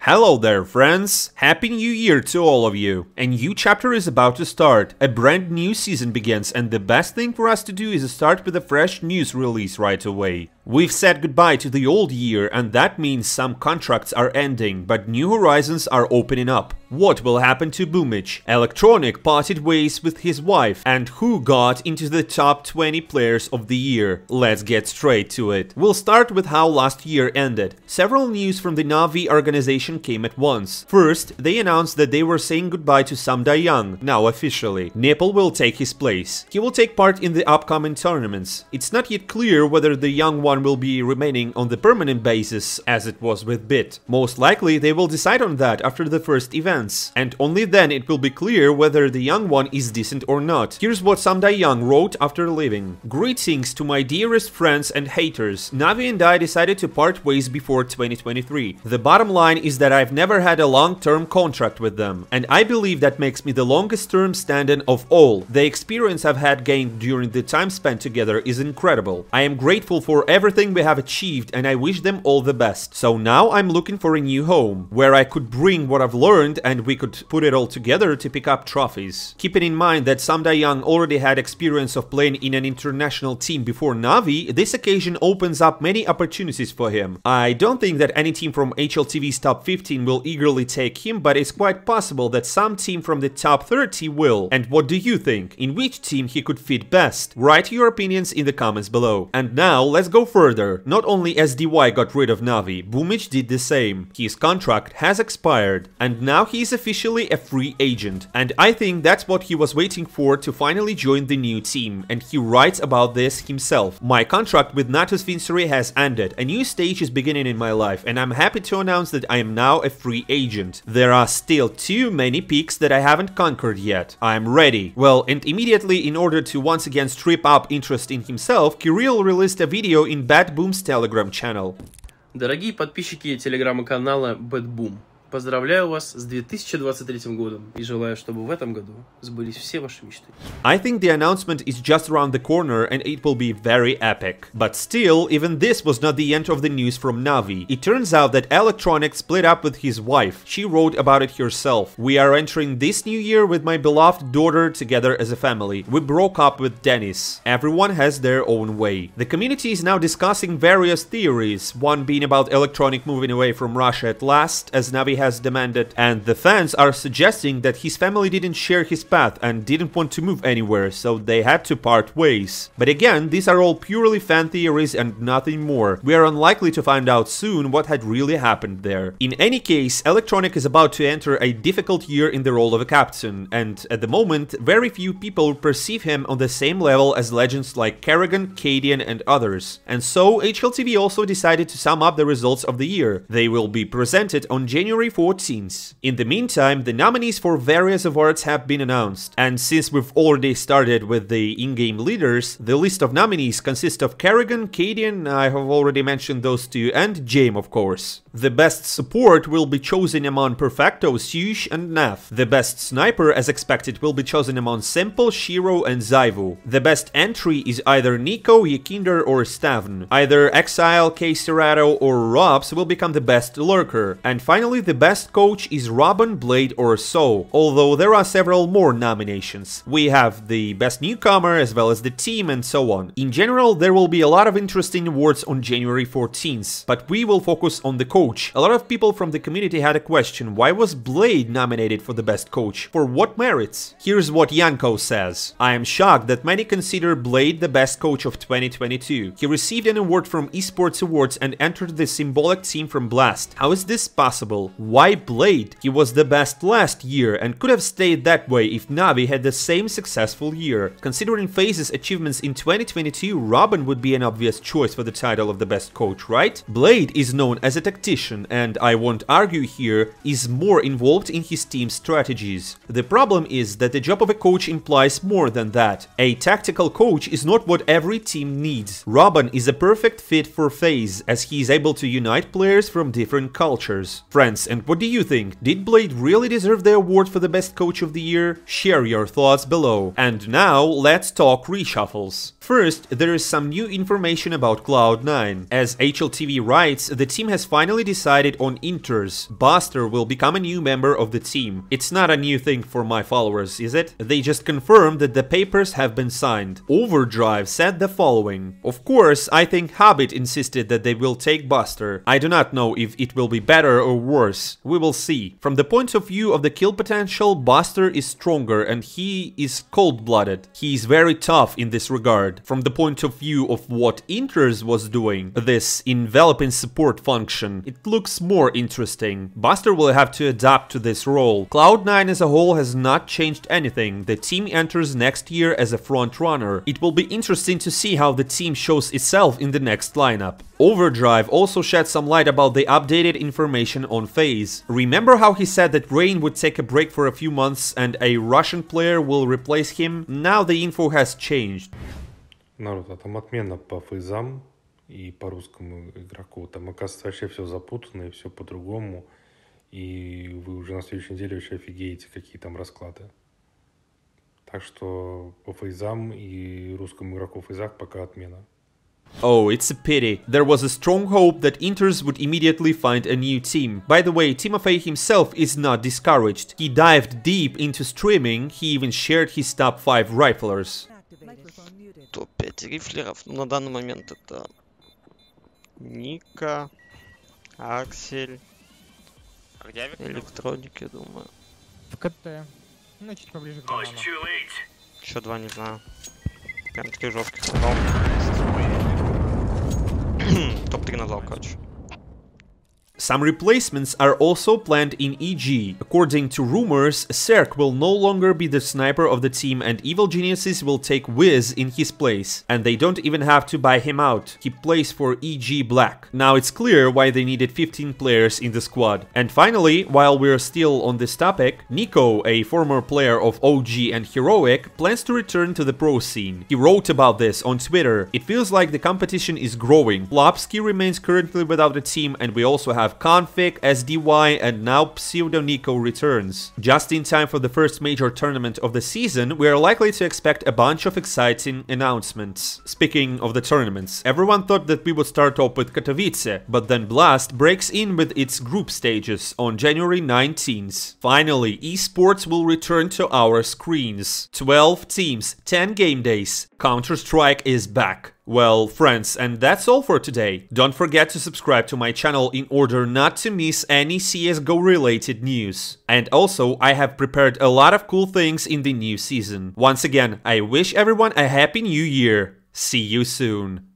Hello there, friends! Happy New Year to all of you! A new chapter is about to start, a brand new season begins, and the best thing for us to do is start with a fresh news release right away. We've said goodbye to the old year, and that means some contracts are ending, but new horizons are opening up. What will happen to Bumych? Electronic parted ways with his wife, and who got into the top 20 players of the year? Let's get straight to it. We'll start with how last year ended. Several news from the NAVI organization came at once. First, they announced that they were saying goodbye to Sam Young, now officially. Nipple will take his place. He will take part in the upcoming tournaments. It's not yet clear whether the young one will be remaining on the permanent basis as it was with Bit. Most likely they will decide on that after the first events, and only then it will be clear whether the young one is decent or not. Here's what Sam Young wrote after leaving. Greetings to my dearest friends and haters. Navi and I decided to part ways before 2023. The bottom line is that I've never had a long-term contract with them, and I believe that makes me the longest term standing of all. The experience I've had gained during the time spent together is incredible. I am grateful for everything we have achieved, and I wish them all the best. So now I'm looking for a new home, where I could bring what I've learned and we could put it all together to pick up trophies. Keeping in mind that Sam Young already had experience of playing in an international team before Navi, this occasion opens up many opportunities for him. I don't think that any team from HLTV's top 15 will eagerly take him, but it's quite possible that some team from the top 30 will. And what do you think? In which team he could fit best? Write your opinions in the comments below. And now let's go further. Not only SDY got rid of Navi, Bumych did the same. His contract has expired, and now he is officially a free agent. And I think that's what he was waiting for to finally join the new team, and he writes about this himself. My contract with Natus Vincere has ended. A new stage is beginning in my life, and I'm happy to announce that I am now a free agent. There are still too many peaks that I haven't conquered yet. I'm ready. Well, and immediately, in order to once again strip up interest in himself, Kirill released a video in Bad Boom's Telegram channel. Дорогие подписчики телеграм-канала Bad Boom, поздравляю вас с 2023 годом и желаю, чтобы в этом году сбылись все ваши мечты. I think the announcement is just around the corner and it will be very epic. But still, even this was not the end of the news from Navi. It turns out that Electronic split up with his wife. She wrote about it herself. We are entering this new year with my beloved daughter together as a family. We broke up with Dennis. Everyone has their own way. The community is now discussing various theories, one being about Electronic moving away from Russia at last, as Navi has demanded, and the fans are suggesting that his family didn't share his path and didn't want to move anywhere, so they had to part ways. But again, these are all purely fan theories and nothing more. We are unlikely to find out soon what had really happened there. In any case, Electronic is about to enter a difficult year in the role of a captain, and at the moment, very few people perceive him on the same level as legends like Kerrigan, Cadian, and others. And so, HLTV also decided to sum up the results of the year. They will be presented on January 14th. In the meantime, the nominees for various awards have been announced, and since we've already started with the in-game leaders, the list of nominees consists of Kerrigan, Cadian, I have already mentioned those two, and Jame, of course. The best support will be chosen among Perfecto, Sush, and Nav. The best sniper, as expected, will be chosen among Simple, Shiro, and Zaivu. The best entry is either Nico, Yakinder, or Stavn. Either Exile, K-Serato, or Robs will become the best lurker. And finally, the best coach is Robin, Blade, or So, although there are several more nominations. We have the best newcomer, as well as the team, and so on. In general, there will be a lot of interesting awards on January 14th, but we will focus on the coach. A lot of people from the community had a question: why was Blade nominated for the best coach? For what merits? Here's what Yanko says. I am shocked that many consider Blade the best coach of 2022. He received an award from Esports Awards and entered the symbolic team from Blast. How is this possible? Why Blade? He was the best last year and could have stayed that way if Navi had the same successful year. Considering FaZe's achievements in 2022, Robin would be an obvious choice for the title of the best coach, right? Blade is known as a tactician and, I won't argue here, is more involved in his team's strategies. The problem is that the job of a coach implies more than that. A tactical coach is not what every team needs. Robin is a perfect fit for FaZe, as he is able to unite players from different cultures. Friends, and what do you think? Did Blade really deserve the award for the best coach of the year? Share your thoughts below. And now, let's talk reshuffles. First, there is some new information about Cloud9. As HLTV writes, the team has finally decided on Inters. Buster will become a new member of the team. It's not a new thing for my followers, is it? They just confirmed that the papers have been signed. Overdrive said the following. Of course, I think Habit insisted that they will take Buster. I do not know if it will be better or worse. We will see. From the point of view of the kill potential, Buster is stronger and he is cold-blooded. He is very tough in this regard. From the point of view of what Inters was doing, this enveloping support function, it looks more interesting. Buster will have to adapt to this role. Cloud9 as a whole has not changed anything. The team enters next year as a front runner. It will be interesting to see how the team shows itself in the next lineup. Overdrive also shed some light about the updated information on FaZe. Remember how he said that Rain would take a break for a few months and a Russian player will replace him? Now the info has changed. Народ, а там отмена по фейзам и по русскому игроку. Там, оказывается, вообще все запутано и все по-другому. И вы уже на следующей неделе вообще офигеете, какие там расклады. Так что по фейзам и русскому игроку в фейзах пока отмена. Oh, it's a pity. There was a strong hope that Inters would immediately find a new team. By the way, Timofey himself is not discouraged. He dived deep into streaming, he even shared his top 5 riflers. Топ-5 рифлеров. На данный момент это Ника, Аксель, Электроник, я думаю. В КТ. Ну, чуть поближе к банану. Еще два не знаю. Прям таких жестких сказал. Топ-3 назвал, короче. Some replacements are also planned in EG. According to rumors, Serk will no longer be the sniper of the team and Evil Geniuses will take Wiz in his place. And they don't even have to buy him out. He plays for EG Black. Now it's clear why they needed 15 players in the squad. And finally, while we're still on this topic, Nico, a former player of OG and Heroic, plans to return to the pro scene. He wrote about this on Twitter. It feels like the competition is growing. Plopsky remains currently without a team and we also have Config, SDY, and now Pseudo Nico returns. Just in time for the first major tournament of the season, we are likely to expect a bunch of exciting announcements. Speaking of the tournaments, everyone thought that we would start off with Katowice, but then Blast breaks in with its group stages on January 19th. Finally, esports will return to our screens. 12 teams, 10 game days. Counter-Strike is back. Well, friends, and that's all for today. Don't forget to subscribe to my channel in order not to miss any CSGO related news. And also, I have prepared a lot of cool things in the new season. Once again, I wish everyone a happy new year. See you soon.